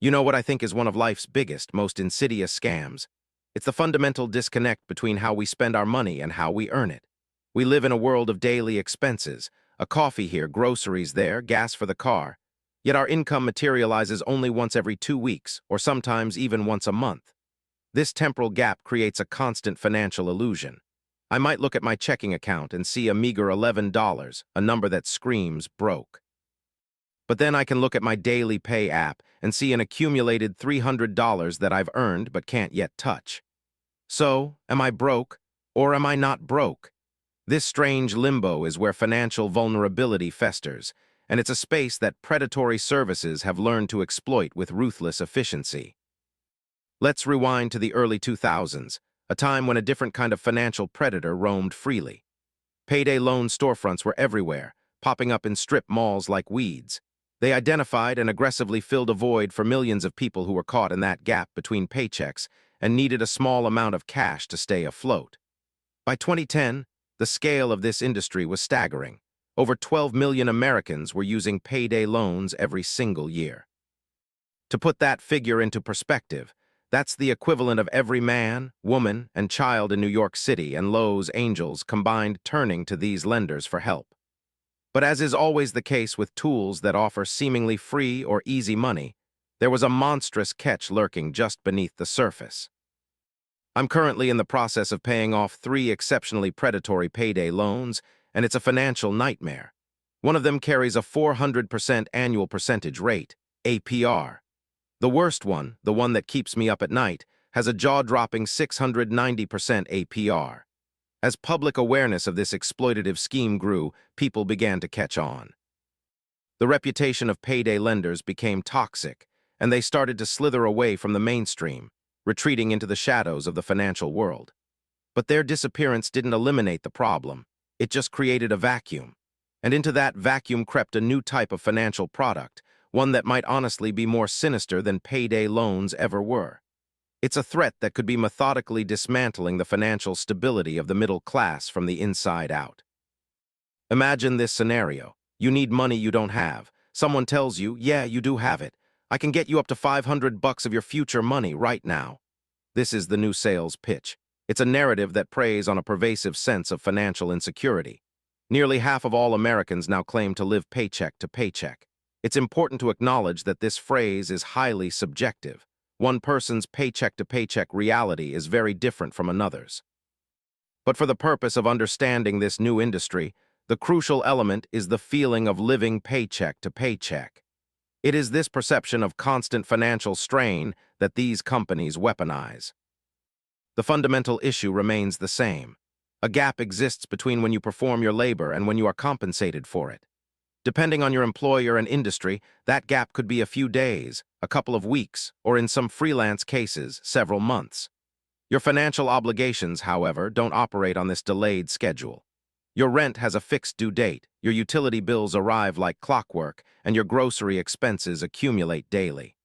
You know what I think is one of life's biggest, most insidious scams? It's the fundamental disconnect between how we spend our money and how we earn it. We live in a world of daily expenses, a coffee here, groceries there, gas for the car. Yet our income materializes only once every 2 weeks, or sometimes even once a month. This temporal gap creates a constant financial illusion. I might look at my checking account and see a meager $11, a number that screams broke. But then I can look at my daily pay app and see an accumulated $300 that I've earned but can't yet touch. So, am I broke, or am I not broke? This strange limbo is where financial vulnerability festers, and it's a space that predatory services have learned to exploit with ruthless efficiency. Let's rewind to the early 2000s, a time when a different kind of financial predator roamed freely. Payday loan storefronts were everywhere, popping up in strip malls like weeds. They identified and aggressively filled a void for millions of people who were caught in that gap between paychecks and needed a small amount of cash to stay afloat. By 2010, the scale of this industry was staggering. Over 12 million Americans were using payday loans every single year. To put that figure into perspective, that's the equivalent of every man, woman, and child in New York City and Lowe's Angels combined turning to these lenders for help. But as is always the case with tools that offer seemingly free or easy money, there was a monstrous catch lurking just beneath the surface. I'm currently in the process of paying off 3 exceptionally predatory payday loans, and it's a financial nightmare. One of them carries a 400% annual percentage rate, APR. The worst one, the one that keeps me up at night, has a jaw-dropping 690% APR. As public awareness of this exploitative scheme grew, people began to catch on. The reputation of payday lenders became toxic, and they started to slither away from the mainstream, retreating into the shadows of the financial world. But their disappearance didn't eliminate the problem. It just created a vacuum. And into that vacuum crept a new type of financial product, one that might honestly be more sinister than payday loans ever were. It's a threat that could be methodically dismantling the financial stability of the middle class from the inside out. Imagine this scenario. You need money you don't have. Someone tells you, yeah, you do have it. I can get you up to $500 of your future money right now. This is the new sales pitch. It's a narrative that preys on a pervasive sense of financial insecurity. Nearly half of all Americans now claim to live paycheck to paycheck. It's important to acknowledge that this phrase is highly subjective. One person's paycheck-to-paycheck reality is very different from another's. But for the purpose of understanding this new industry, the crucial element is the feeling of living paycheck to paycheck. It is this perception of constant financial strain that these companies weaponize. The fundamental issue remains the same. A gap exists between when you perform your labor and when you are compensated for it. Depending on your employer and industry, that gap could be a few days, a couple of weeks, or in some freelance cases, several months. Your financial obligations, however, don't operate on this delayed schedule. Your rent has a fixed due date, your utility bills arrive like clockwork, and your grocery expenses accumulate daily.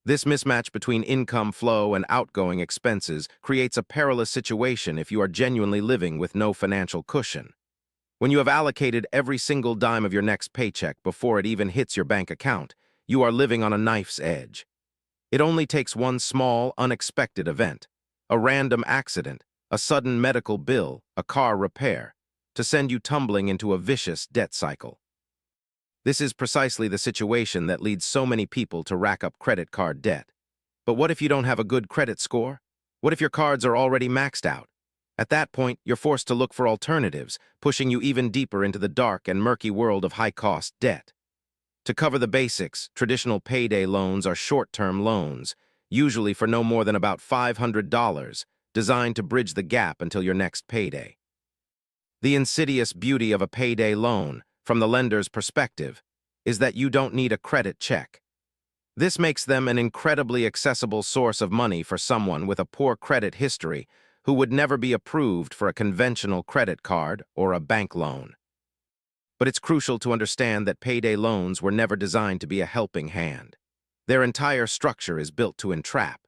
This mismatch between income flow and outgoing expenses creates a perilous situation if you are genuinely living with no financial cushion. When you have allocated every single dime of your next paycheck before it even hits your bank account, you are living on a knife's edge. It only takes one small, unexpected event, a random accident, a sudden medical bill, a car repair, to send you tumbling into a vicious debt cycle. This is precisely the situation that leads so many people to rack up credit card debt. But what if you don't have a good credit score? What if your cards are already maxed out? At that point, you're forced to look for alternatives, pushing you even deeper into the dark and murky world of high-cost debt. To cover the basics, traditional payday loans are short-term loans, usually for no more than about $500, designed to bridge the gap until your next payday. The insidious beauty of a payday loan, from the lender's perspective, is that you don't need a credit check. This makes them an incredibly accessible source of money for someone with a poor credit history who would never be approved for a conventional credit card or a bank loan. But it's crucial to understand that payday loans were never designed to be a helping hand. Their entire structure is built to entrap.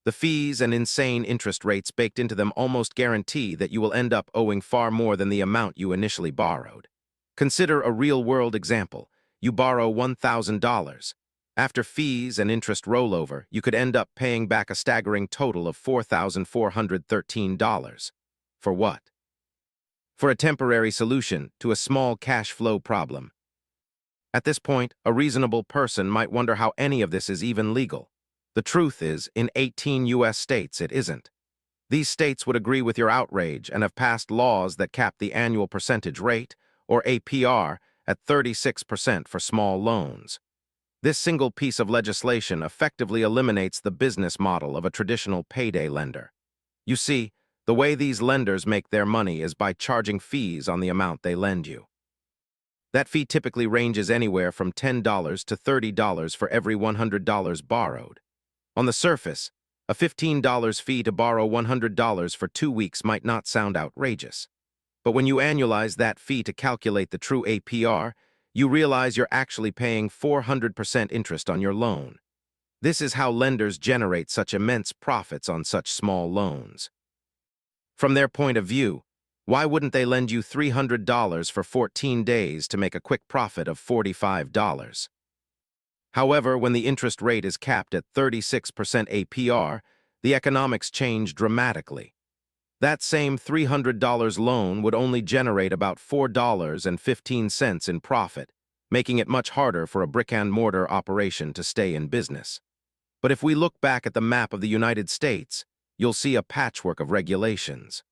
The fees and insane interest rates baked into them almost guarantee that you will end up owing far more than the amount you initially borrowed. Consider a real-world example. You borrow $1,000. After fees and interest rollover, you could end up paying back a staggering total of $4,413. For what? For a temporary solution to a small cash flow problem. At this point, a reasonable person might wonder how any of this is even legal. The truth is, in 18 U.S. states, it isn't. These states would agree with your outrage and have passed laws that cap the annual percentage rate, or APR, at 36% for small loans. This single piece of legislation effectively eliminates the business model of a traditional payday lender. You see, the way these lenders make their money is by charging fees on the amount they lend you. That fee typically ranges anywhere from $10 to $30 for every $100 borrowed. On the surface, a $15 fee to borrow $100 for 2 weeks might not sound outrageous. But when you annualize that fee to calculate the true APR, you realize you're actually paying 400% interest on your loan. This is how lenders generate such immense profits on such small loans. From their point of view, why wouldn't they lend you $300 for 14 days to make a quick profit of $45? However, when the interest rate is capped at 36% APR, the economics change dramatically. That same $300 loan would only generate about $4.15 in profit, making it much harder for a brick-and-mortar operation to stay in business. But if we look back at the map of the United States, you'll see a patchwork of regulations.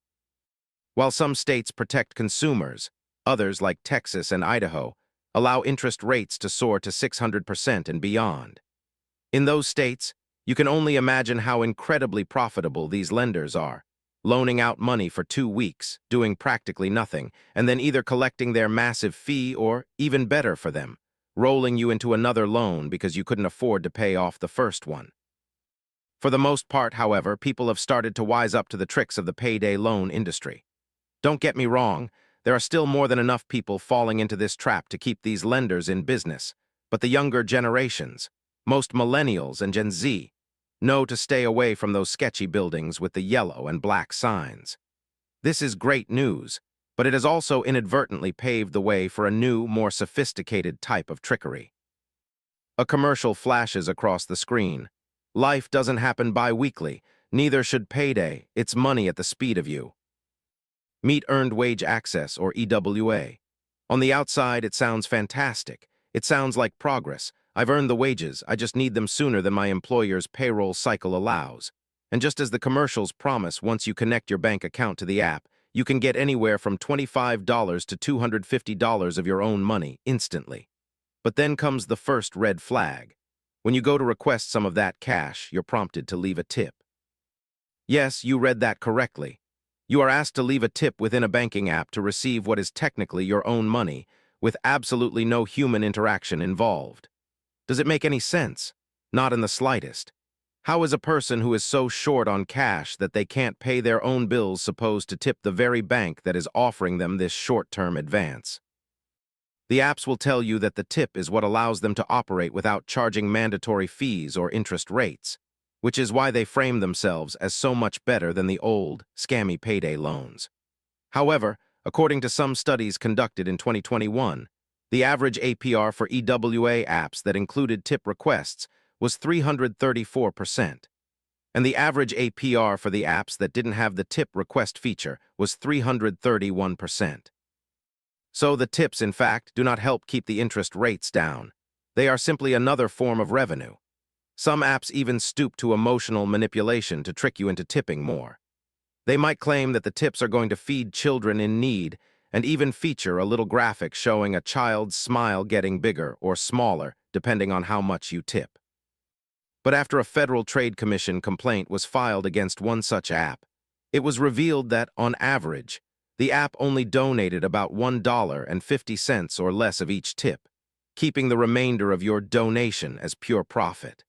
While some states protect consumers, others, like Texas and Idaho, allow interest rates to soar to 600% and beyond. In those states, you can only imagine how incredibly profitable these lenders are, loaning out money for 2 weeks, doing practically nothing, and then either collecting their massive fee or, even better for them, rolling you into another loan because you couldn't afford to pay off the first one. For the most part, however, people have started to wise up to the tricks of the payday loan industry. Don't get me wrong, there are still more than enough people falling into this trap to keep these lenders in business, but the younger generations, most millennials and Gen Z, know to stay away from those sketchy buildings with the yellow and black signs. This is great news, but it has also inadvertently paved the way for a new, more sophisticated type of trickery. A commercial flashes across the screen. Life doesn't happen bi-weekly, neither should payday, it's money at the speed of you. Meet Earned Wage Access, or EWA. On the outside, it sounds fantastic. It sounds like progress. I've earned the wages, I just need them sooner than my employer's payroll cycle allows. And just as the commercials promise, once you connect your bank account to the app, you can get anywhere from $25 to $250 of your own money instantly. But then comes the first red flag. When you go to request some of that cash, you're prompted to leave a tip. Yes, you read that correctly. You are asked to leave a tip within a banking app to receive what is technically your own money, with absolutely no human interaction involved. Does it make any sense? Not in the slightest. How is a person who is so short on cash that they can't pay their own bills supposed to tip the very bank that is offering them this short-term advance? The apps will tell you that the tip is what allows them to operate without charging mandatory fees or interest rates, which is why they frame themselves as so much better than the old, scammy payday loans. However, according to some studies conducted in 2021, the average APR for EWA apps that included tip requests was 334%, and the average APR for the apps that didn't have the tip request feature was 331%. So the tips, in fact, do not help keep the interest rates down. They are simply another form of revenue. Some apps even stoop to emotional manipulation to trick you into tipping more. They might claim that the tips are going to feed children in need and even feature a little graphic showing a child's smile getting bigger or smaller depending on how much you tip. But after a Federal Trade Commission complaint was filed against one such app, it was revealed that, on average, the app only donated about $1.50 or less of each tip, keeping the remainder of your donation as pure profit.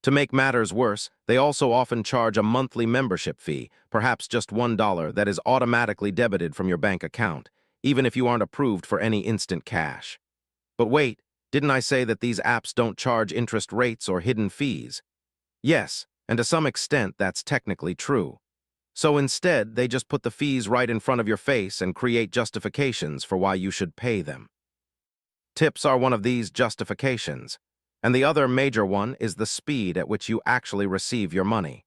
To make matters worse, they also often charge a monthly membership fee, perhaps just $1, that is automatically debited from your bank account, even if you aren't approved for any instant cash. But wait, didn't I say that these apps don't charge interest rates or hidden fees? Yes, and to some extent that's technically true. So instead, they just put the fees right in front of your face and create justifications for why you should pay them. Tips are one of these justifications. And the other major one is the speed at which you actually receive your money.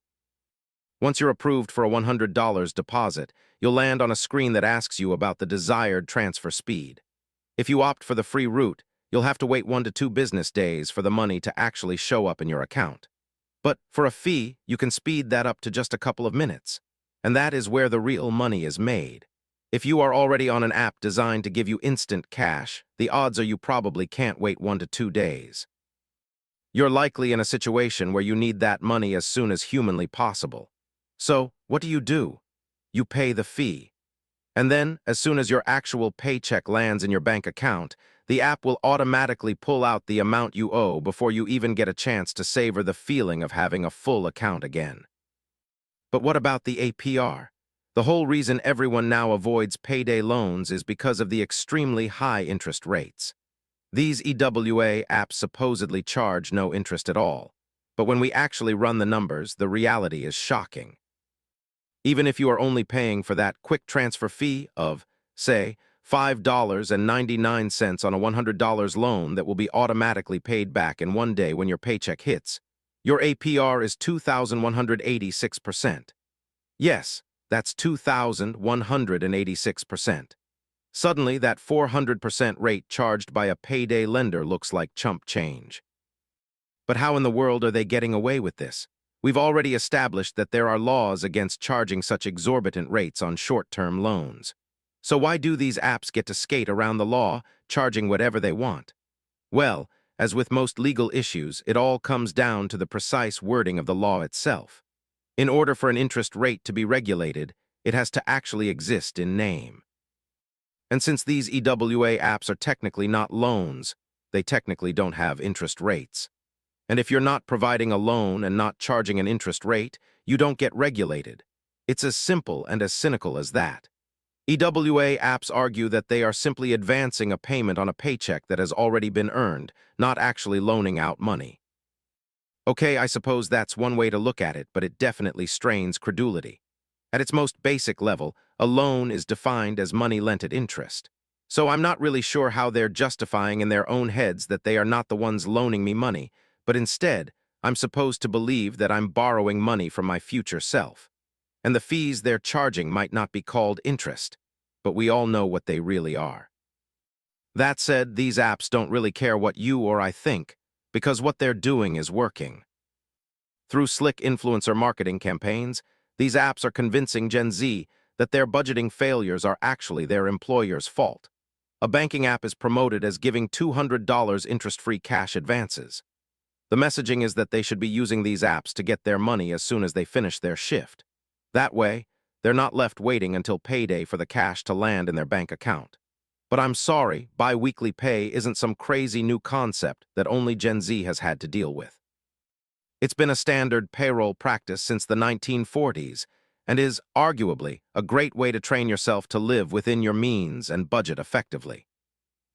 Once you're approved for a $100 deposit, you'll land on a screen that asks you about the desired transfer speed. If you opt for the free route, you'll have to wait 1 to 2 business days for the money to actually show up in your account. But for a fee, you can speed that up to just a couple of minutes. And that is where the real money is made. If you are already on an app designed to give you instant cash, the odds are you probably can't wait 1 to 2 days. You're likely in a situation where you need that money as soon as humanly possible. So, what do? You pay the fee. And then, as soon as your actual paycheck lands in your bank account, the app will automatically pull out the amount you owe before you even get a chance to savor the feeling of having a full account again. But what about the APR? The whole reason everyone now avoids payday loans is because of the extremely high interest rates. These EWA apps supposedly charge no interest at all, but when we actually run the numbers, the reality is shocking. Even if you are only paying for that quick transfer fee of, say, $5.99 on a $100 loan that will be automatically paid back in one day when your paycheck hits, your APR is 2,186%. Yes, that's 2,186%. Suddenly, that 400% rate charged by a payday lender looks like chump change. But how in the world are they getting away with this? We've already established that there are laws against charging such exorbitant rates on short-term loans. So why do these apps get to skate around the law, charging whatever they want? Well, as with most legal issues, it all comes down to the precise wording of the law itself. In order for an interest rate to be regulated, it has to actually exist in name. And since these EWA apps are technically not loans, they technically don't have interest rates. And if you're not providing a loan and not charging an interest rate, you don't get regulated. It's as simple and as cynical as that. EWA apps argue that they are simply advancing a payment on a paycheck that has already been earned, not actually loaning out money. Okay, I suppose that's one way to look at it, but it definitely strains credulity. At its most basic level, a loan is defined as money lent at interest. So I'm not really sure how they're justifying in their own heads that they are not the ones loaning me money, but instead, I'm supposed to believe that I'm borrowing money from my future self. And the fees they're charging might not be called interest, but we all know what they really are. That said, these apps don't really care what you or I think, because what they're doing is working. Through slick influencer marketing campaigns, these apps are convincing Gen Z that their budgeting failures are actually their employer's fault. A banking app is promoted as giving $200 interest-free cash advances. The messaging is that they should be using these apps to get their money as soon as they finish their shift. That way, they're not left waiting until payday for the cash to land in their bank account. But I'm sorry, bi-weekly pay isn't some crazy new concept that only Gen Z has had to deal with. It's been a standard payroll practice since the 1940s and is, arguably, a great way to train yourself to live within your means and budget effectively.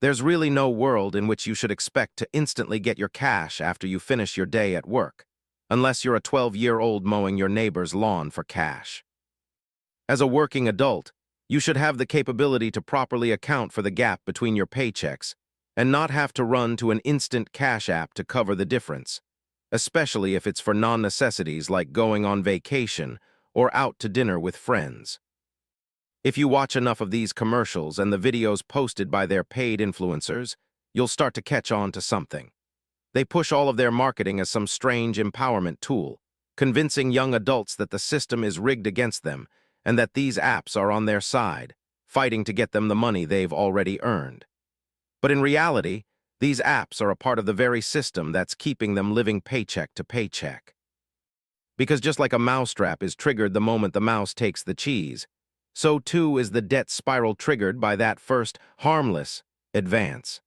There's really no world in which you should expect to instantly get your cash after you finish your day at work, unless you're a 12-year-old mowing your neighbor's lawn for cash. As a working adult, you should have the capability to properly account for the gap between your paychecks and not have to run to an instant cash app to cover the difference, especially if it's for non-necessities like going on vacation or out to dinner with friends. If you watch enough of these commercials and the videos posted by their paid influencers, you'll start to catch on to something. They push all of their marketing as some strange empowerment tool, convincing young adults that the system is rigged against them and that these apps are on their side, fighting to get them the money they've already earned. But in reality, these apps are a part of the very system that's keeping them living paycheck to paycheck. Because just like a mousetrap is triggered the moment the mouse takes the cheese, so too is the debt spiral triggered by that first, harmless, advance.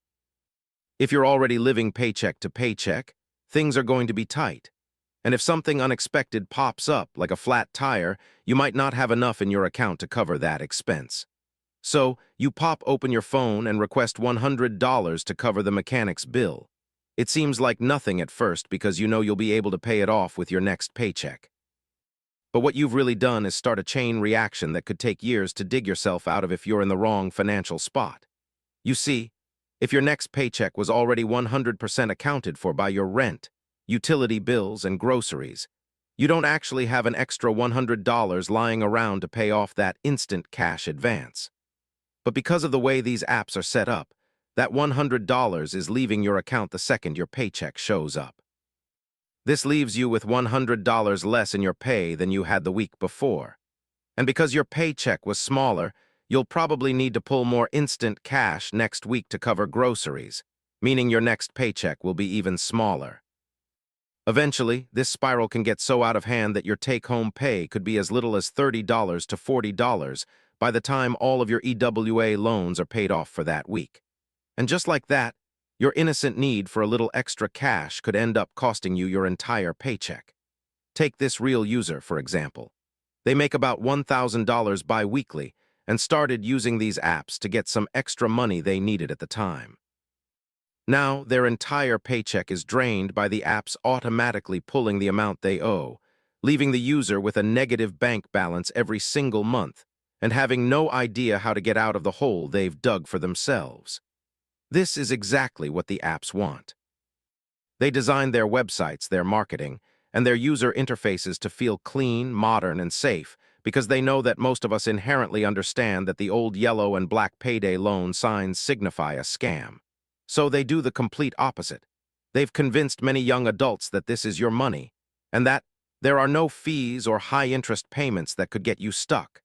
If you're already living paycheck to paycheck, things are going to be tight. And if something unexpected pops up, like a flat tire, you might not have enough in your account to cover that expense. So, you pop open your phone and request $100 to cover the mechanic's bill. It seems like nothing at first because you know you'll be able to pay it off with your next paycheck. But what you've really done is start a chain reaction that could take years to dig yourself out of if you're in the wrong financial spot. You see, If your next paycheck was already 100% accounted for by your rent, utility bills, and groceries, you don't actually have an extra $100 lying around to pay off that instant cash advance. But because of the way these apps are set up, that $100 is leaving your account the second your paycheck shows up. This leaves you with $100 less in your pay than you had the week before. And because your paycheck was smaller, you'll probably need to pull more instant cash next week to cover groceries, meaning your next paycheck will be even smaller. Eventually, this spiral can get so out of hand that your take-home pay could be as little as $30 to $40 by the time all of your EWA loans are paid off for that week. And just like that, your innocent need for a little extra cash could end up costing you your entire paycheck. Take this real user, for example. They make about $1,000 bi-weekly and started using these apps to get some extra money they needed at the time. Now, their entire paycheck is drained by the apps automatically pulling the amount they owe, leaving the user with a negative bank balance every single month and having no idea how to get out of the hole they've dug for themselves. This is exactly what the apps want. They design their websites, their marketing, and their user interfaces to feel clean, modern, and safe because they know that most of us inherently understand that the old yellow and black payday loan signs signify a scam. So they do the complete opposite. They've convinced many young adults that this is your money and that there are no fees or high-interest payments that could get you stuck.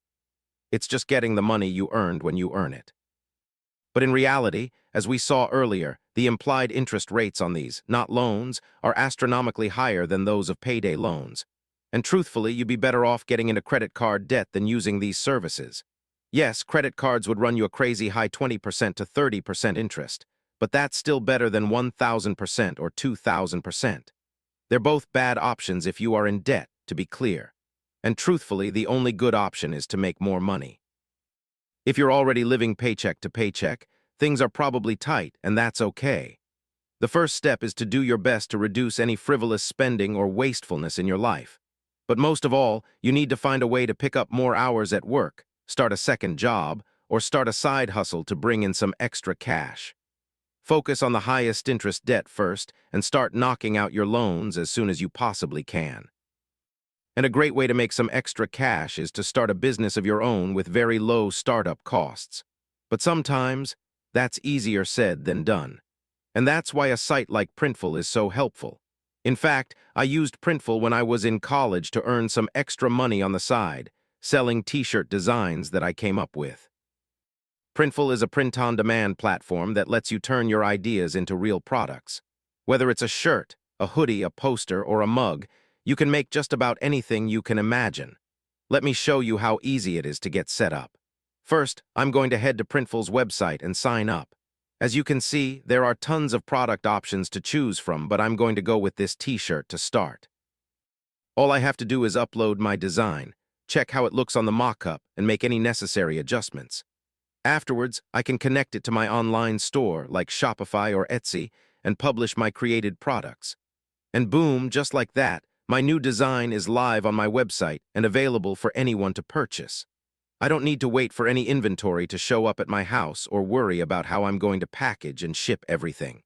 It's just getting the money you earned when you earn it. But in reality, as we saw earlier, the implied interest rates on these, not loans, are astronomically higher than those of payday loans. And truthfully, you'd be better off getting into credit card debt than using these services. Yes, credit cards would run you a crazy high 20% to 30% interest, but that's still better than 1,000% or 2,000%. They're both bad options if you are in debt, to be clear. And truthfully, the only good option is to make more money. If you're already living paycheck to paycheck, things are probably tight, and that's okay. The first step is to do your best to reduce any frivolous spending or wastefulness in your life. But most of all, you need to find a way to pick up more hours at work, start a second job, or start a side hustle to bring in some extra cash. Focus on the highest interest debt first and start knocking out your loans as soon as you possibly can. And a great way to make some extra cash is to start a business of your own with very low startup costs. But sometimes, that's easier said than done. And that's why a site like Printful is so helpful. In fact, I used Printful when I was in college to earn some extra money on the side, selling t-shirt designs that I came up with. Printful is a print-on-demand platform that lets you turn your ideas into real products. Whether it's a shirt, a hoodie, a poster, or a mug, you can make just about anything you can imagine. Let me show you how easy it is to get set up. First, I'm going to head to Printful's website and sign up. As you can see, there are tons of product options to choose from, but I'm going to go with this t-shirt to start. All I have to do is upload my design, check how it looks on the mock-up, and make any necessary adjustments. Afterwards, I can connect it to my online store like Shopify or Etsy and publish my created products. And boom, just like that, my new design is live on my website and available for anyone to purchase. I don't need to wait for any inventory to show up at my house or worry about how I'm going to package and ship everything.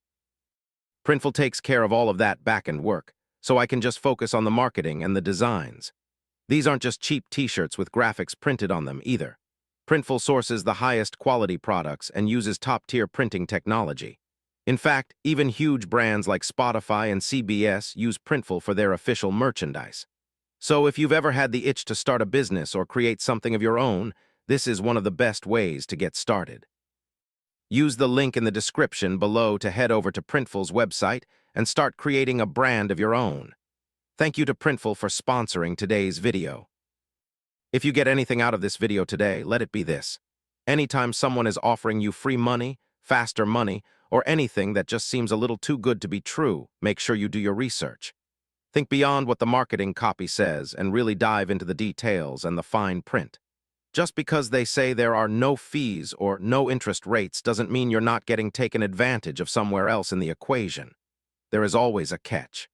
Printful takes care of all of that back-end work, so I can just focus on the marketing and the designs. These aren't just cheap t-shirts with graphics printed on them either. Printful sources the highest quality products and uses top-tier printing technology. In fact, even huge brands like Spotify and CBS use Printful for their official merchandise. So if you've ever had the itch to start a business or create something of your own, this is one of the best ways to get started. Use the link in the description below to head over to Printful's website and start creating a brand of your own. Thank you to Printful for sponsoring today's video. If you get anything out of this video today, let it be this. Anytime someone is offering you free money, faster money, or anything that just seems a little too good to be true, make sure you do your research. Think beyond what the marketing copy says and really dive into the details and the fine print. Just because they say there are no fees or no interest rates doesn't mean you're not getting taken advantage of somewhere else in the equation. There is always a catch.